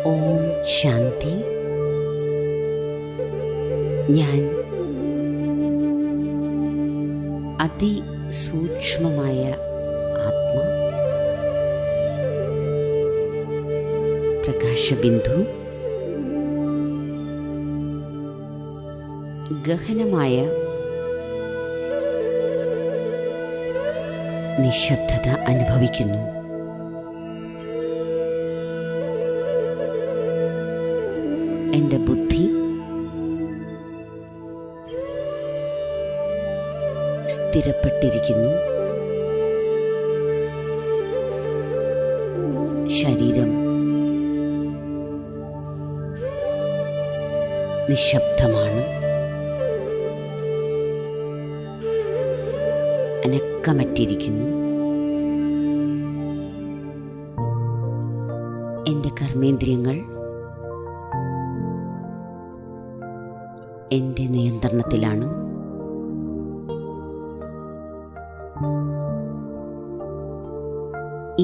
ഓം ശാന്തി. ഞാൻ അതിസൂക്ഷ്മമായ ആത്മ പ്രകാശബിന്ദു ഗഹനമായ നിശബ്ദത അനുഭവിക്കുന്നു. എൻ്റെ ബുദ്ധി സ്ഥിരപ്പെട്ടിരിക്കുന്നു. ശരീരം നിശബ്ദമാണ്. അനക്കമറ്റിരിക്കുന്നു. എൻ്റെ കർമ്മേന്ദ്രിയങ്ങൾ എൻ്റെ നിയന്ത്രണത്തിലാണ്.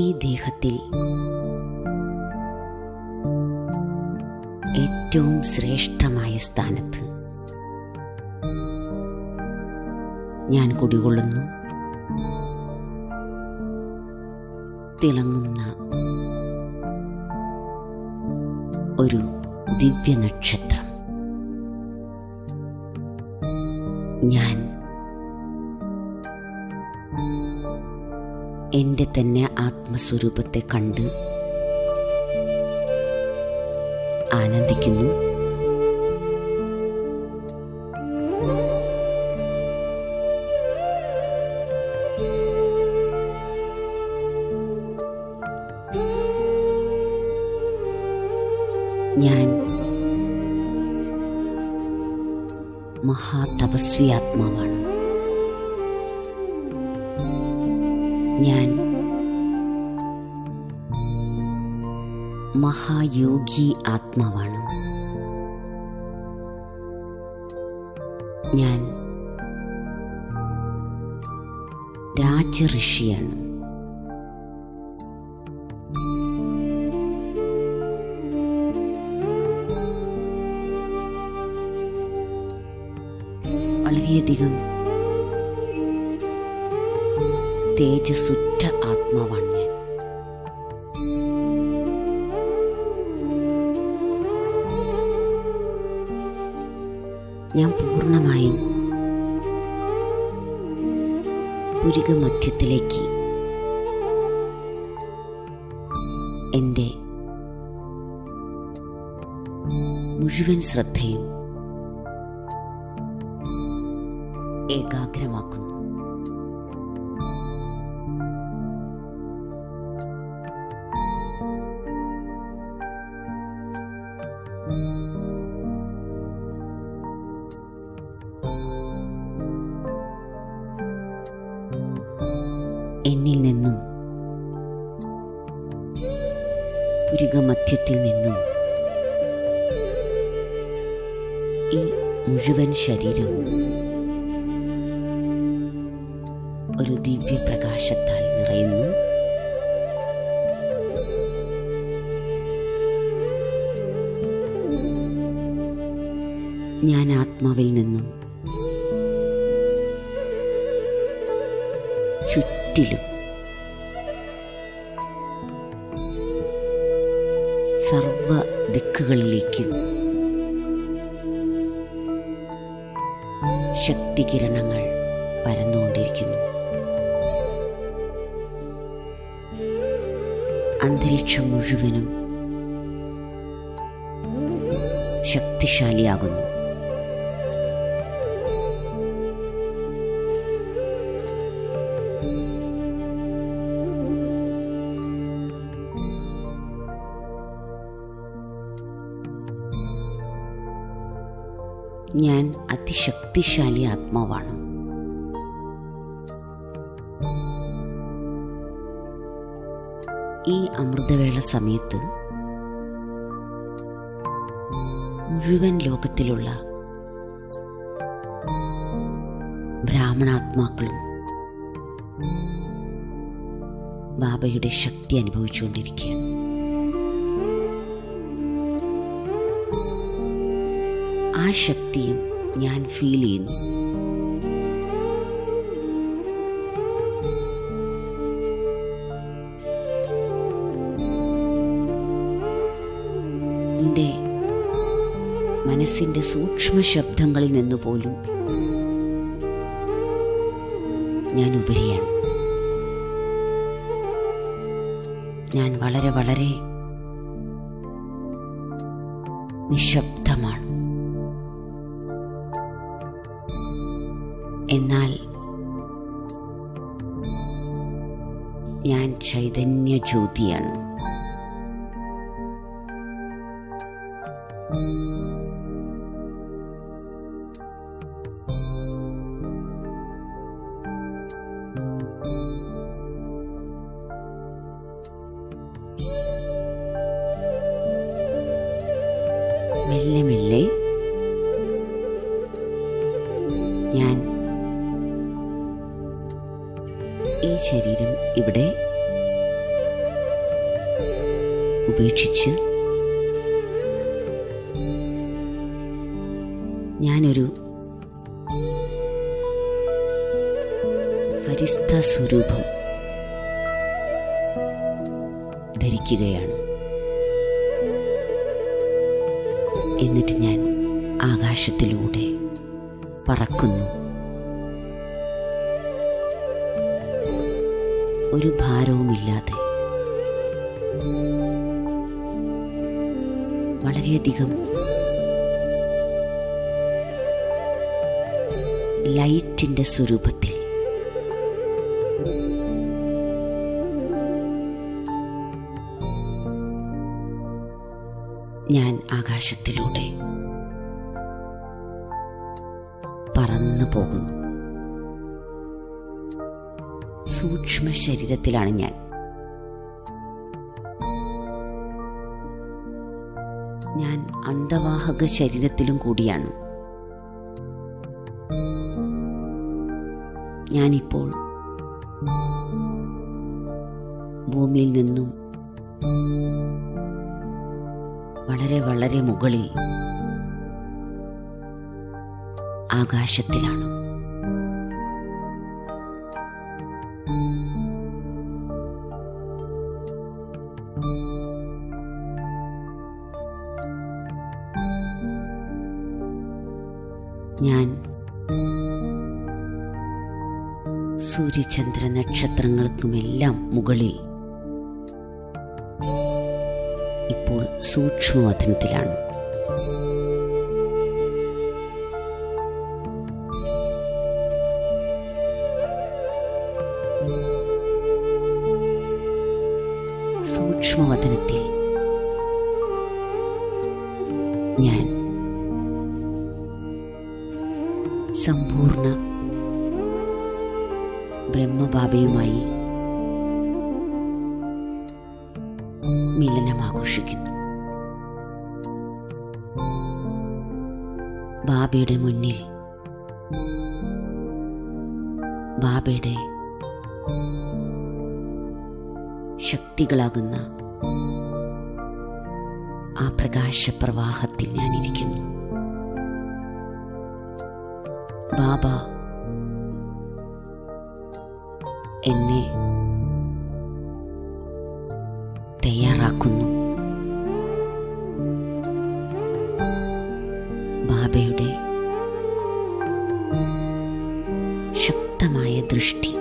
ഈ ദേഹത്തിൽ ഏറ്റവും ശ്രേഷ്ഠമായ സ്ഥാനത്ത് ഞാൻ കുടികൊള്ളുന്നു. തിളങ്ങുന്ന ഒരു ദിവ്യനക്ഷത്രം. ഞാൻ എൻ്റെ തന്നെ ആത്മസ്വരൂപത്തെ കണ്ട് ആനന്ദിക്കുന്നു. ഞാൻ മഹാതപസ്വി ആത്മാവാണ്. ഞാൻ മഹായോഗി ആത്മാവാണ്. ഞാൻ രാജഋഷിയാണ്. വളരെയധികം തേജസ്സുറ്റ ആത്മാവാണ് ഞാൻ. ഞാൻ പൂർണ്ണമായും പുരികമധ്യത്തിലേക്ക് എൻ്റെ മുഴുവൻ ശ്രദ്ധയും ഏകാഗ്രമാക്കുന്നു. എന്നിൽ നിന്നും പുരികമധ്യത്തിൽ നിന്നും ഈ മുഴുവൻ ശരീരവും ഒരു ദിവ്യപ്രകാശത്താൽ നിറയുന്നു. ഞാൻ ആത്മാവിൽ നിന്നും ചുറ്റിലും സർവ ദിക്കുകളിലേക്കും ശക്തികിരണങ്ങൾ പരന്നുകൊണ്ടിരിക്കുന്നു. അന്തരീക്ഷം മുഴുവനും ശക്തിശാലിയാകുന്നു. ഞാൻ അതിശക്തിശാലി ആത്മാവാണ്. ഈ അമൃതവേള സമയത്ത് മുഴുവൻ ലോകത്തിലുള്ള ബ്രാഹ്മണാത്മാക്കളും ബാബയുടെ ശക്തി അനുഭവിച്ചുകൊണ്ടിരിക്കുകയാണ്. ആ ശക്തിയും ഞാൻ ഫീൽ ചെയ്യുന്നു. എൻ്റെ മനസ്സിൻ്റെ സൂക്ഷ്മ ശബ്ദങ്ങളിൽ നിന്നുപോലും ഞാൻ ഉപരിയാണ്. ഞാൻ വളരെ വളരെ നിശബ്ദമാണ്. എന്നാൽ ഞാൻ ചൈതന്യ ജ്യോതിയാണ്. മെല്ലെ മെല്ലെ ഞാൻ ഈ ശരീരം ഇവിടെ ഉപേക്ഷിച്ച് ഞാനൊരു ഫരിസ്ത സ്വരൂപം ധരിക്കുകയാണ്. എന്നിട്ട് ഞാൻ ആകാശത്തിലൂടെ പറക്കുന്നു. ഒരു ഭാരവുമില്ലാതെ വളരെയധികം ലൈറ്റിൻ്റെ സ്വരൂപത്തിൽ ഞാൻ ആകാശത്തിലൂടെ പറന്നു പോകുന്നു. സൂക്ഷ്മ ശരീരത്തിലാണ് ഞാൻ. ഞാൻ അന്തവാഹക ശരീരത്തിലും കൂടിയാണ്. ഞാനിപ്പോൾ ഭൂമിയിൽ നിന്നും വളരെ വളരെ മുകളിൽ ആകാശത്തിലാണ്. ഞാൻ സൂര്യചന്ദ്ര നക്ഷത്രങ്ങൾക്കുമെല്ലാം മുകളിൽ ഇപ്പോൾ സൂക്ഷ്മവതനത്തിലാണ്. സൂക്ഷ്മവതനത്തിൽ ഞാൻ സമ്പൂർണ്ണ ബ്രഹ്മബാബയുമായി മിലനം ആഘോഷിക്കുന്നു. ബാബയുടെ മുന്നിൽ ബാബയുടെ ശക്തികളാകുന്ന ആ പ്രകാശപ്രവാഹത്തിൽ ഞാനിരിക്കുന്നു. ബാബ എന്നെ തയ്യാറാക്കുന്നു. ബാബയുടെ ശക്തമായ ദൃഷ്ടി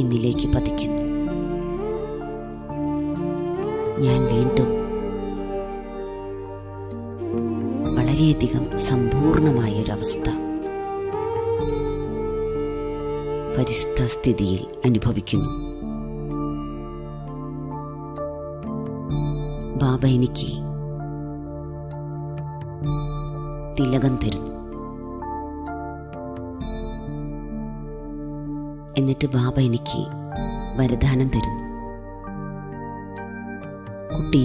എന്നിലേക്ക് പതിക്കുന്നു. ഞാൻ വീണ്ടും വളരെയധികം സമ്പൂർണമായൊരവസ്ഥ പരിസ്ഥ സ്ഥിതിയിൽ അനുഭവിക്കുന്നു. ബാബ എനിക്ക് തിലകം തരുന്നു. എന്നിട്ട് ബാബ എനിക്ക് വരദാനം തരുന്നു. കുട്ടി,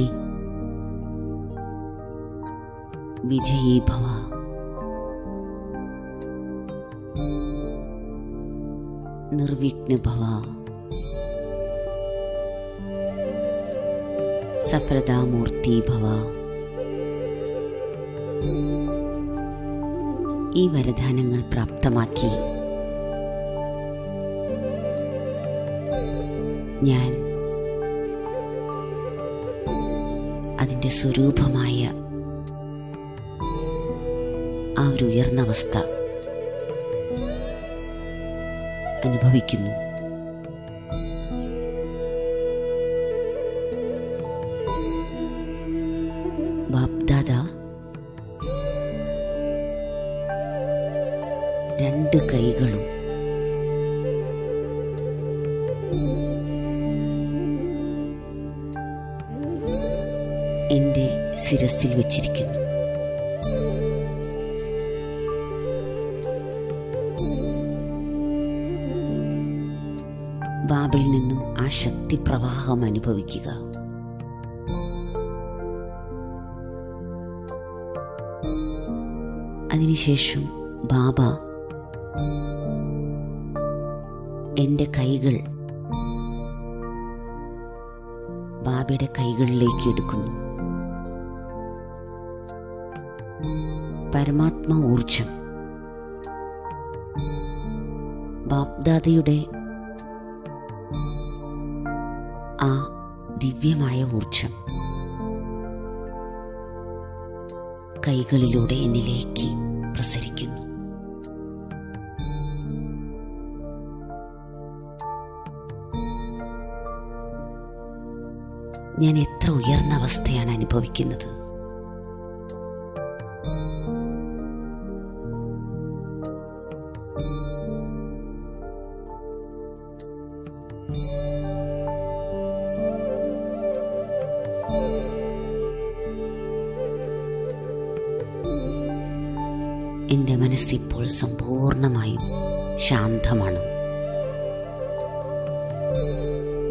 വിജയീ ഭവ, നിർവിഘ്ന ഭവ, സഫലതാമൂർത്തി ഭവ. ഈ വരദാനങ്ങൾ പ്രാപ്തമാക്കി ഞാൻ അതിൻ്റെ സ്വരൂപമായ ആ ഒരു ഉയർന്ന അവസ്ഥ അനുഭവിക്കുന്നു. ബാപ്ദാദ രണ്ട് കൈകളും എൻ്റെ ശിരസിൽ വച്ചിരിക്കുന്നു. ബാബയിൽ നിന്നും ആ ശക്തി പ്രവാഹം അനുഭവിക്കുക. അതിനുശേഷം ബാബ എൻ്റെ കൈകൾ ബാബയുടെ കൈകളിലേക്ക് എടുക്കുന്നു. പരമാത്മ ഊർജം, ബാപ്ദാദയുടെ ആ ദിവ്യമായ ഊർജം കൈകളിലൂടെ എന്നിലേക്ക് പ്രസരിക്കുന്നു. ഞാൻ എത്ര ഉയർന്ന അവസ്ഥയാണ് അനുഭവിക്കുന്നത്. എൻ്റെ മനസ്സിപ്പോൾ സമ്പൂർണമായും ശാന്തമാണ്.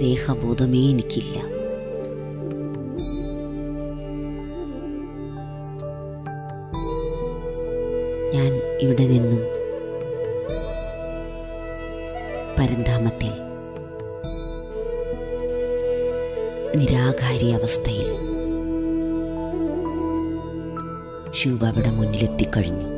ദേഹബോധമേ എനിക്കില്ല. ഞാൻ ഇവിടെ നിന്നും പരന്ധാമത്തിൽ നിരാകാരി അവസ്ഥയിൽ ശിവബാബയുടെ മുന്നിലെത്തിക്കഴിഞ്ഞു.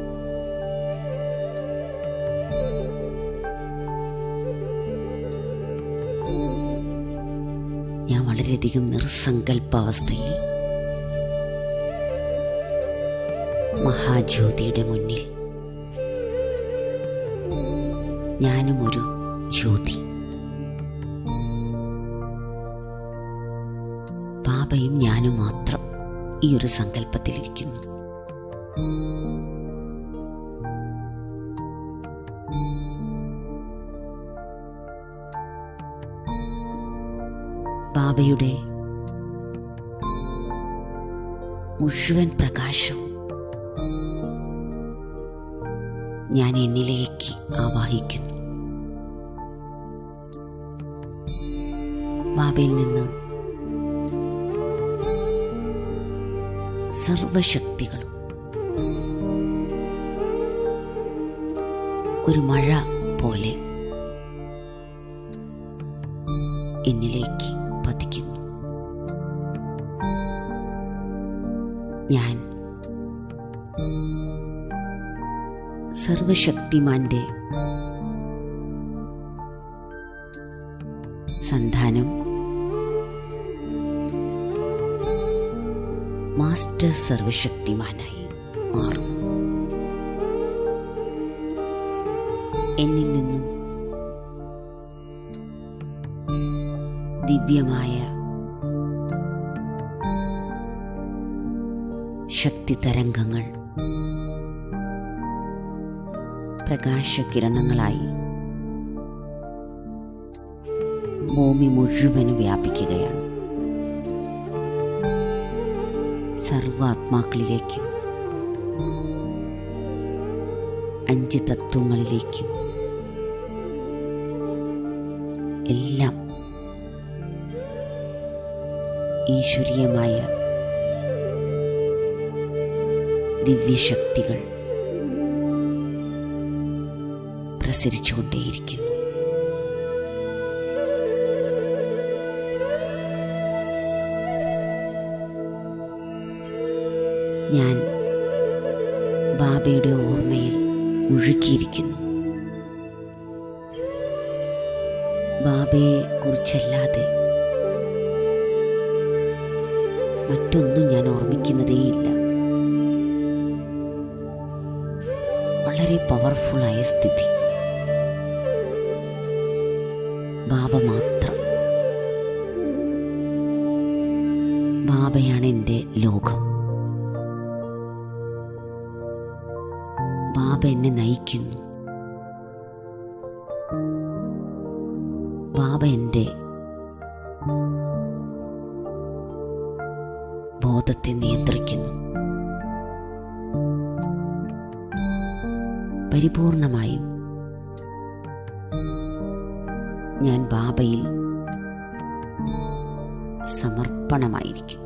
ഞാൻ വളരെയധികം നിർസങ്കല്പാവസ്ഥയിൽ മഹാജ്യോതിയുടെ മുന്നിൽ ഞാനും ഒരു ജ്യോതി, ബാബയും ഞാനും മാത്രം ഈ ഒരു സങ്കല്പത്തിലിരിക്കുന്നു. ബാബയുടെ മുഴുവൻ പ്രകാശം ഞാൻ എന്നിലേക്ക് ആവാഹിക്കുന്നു. ബാബയിൽ നിന്ന് സർവശക്തികളും ഒരു മഴ പോലെ എന്നിലേക്ക് പതിക്കുന്നു. ഞാൻ സർവശക്തിമാന്റെ സന്താനം, മാസ്റ്റർ സർവശക്തിമാനായി മാറും. എന്നിൽ നിന്നും ദിവ്യമായ ശക്തി തരംഗങ്ങൾ പ്രകാശകിരണങ്ങളായി ഭൂമി മുഴുവനും വ്യാപിക്കുകയാണ്. സർവാത്മാക്കളിലേക്കും 5 തത്വങ്ങളിലേക്കും എല്ലാം ഈശ്വരീയമായ ദിവ്യശക്തികൾ പ്രസരിച്ചുകൊണ്ടേയിരിക്കുന്നു. ഞാൻ ബാബയുടെ ഓർമ്മയിൽ മുഴുകിയിരിക്കുന്നു. ബാബയെ കുറിച്ചല്ലാതെ മറ്റൊന്നും ഞാൻ ഓർമ്മിക്കുന്നതേയില്ല. വളരെ പവർഫുള്ളായ സ്ഥിതി. ബാബ മാത്രം. ബാബയാണ് എൻ്റെ ലോകം. ബാബ എന്നെ നയിക്കുന്നു. ബാബ എൻ്റെ ബോധത്തെ നിയന്ത്രിക്കുന്നു. പരിപൂർണമായും ഞാൻ ബാബയിൽ സമർപ്പണമായിരിക്കും.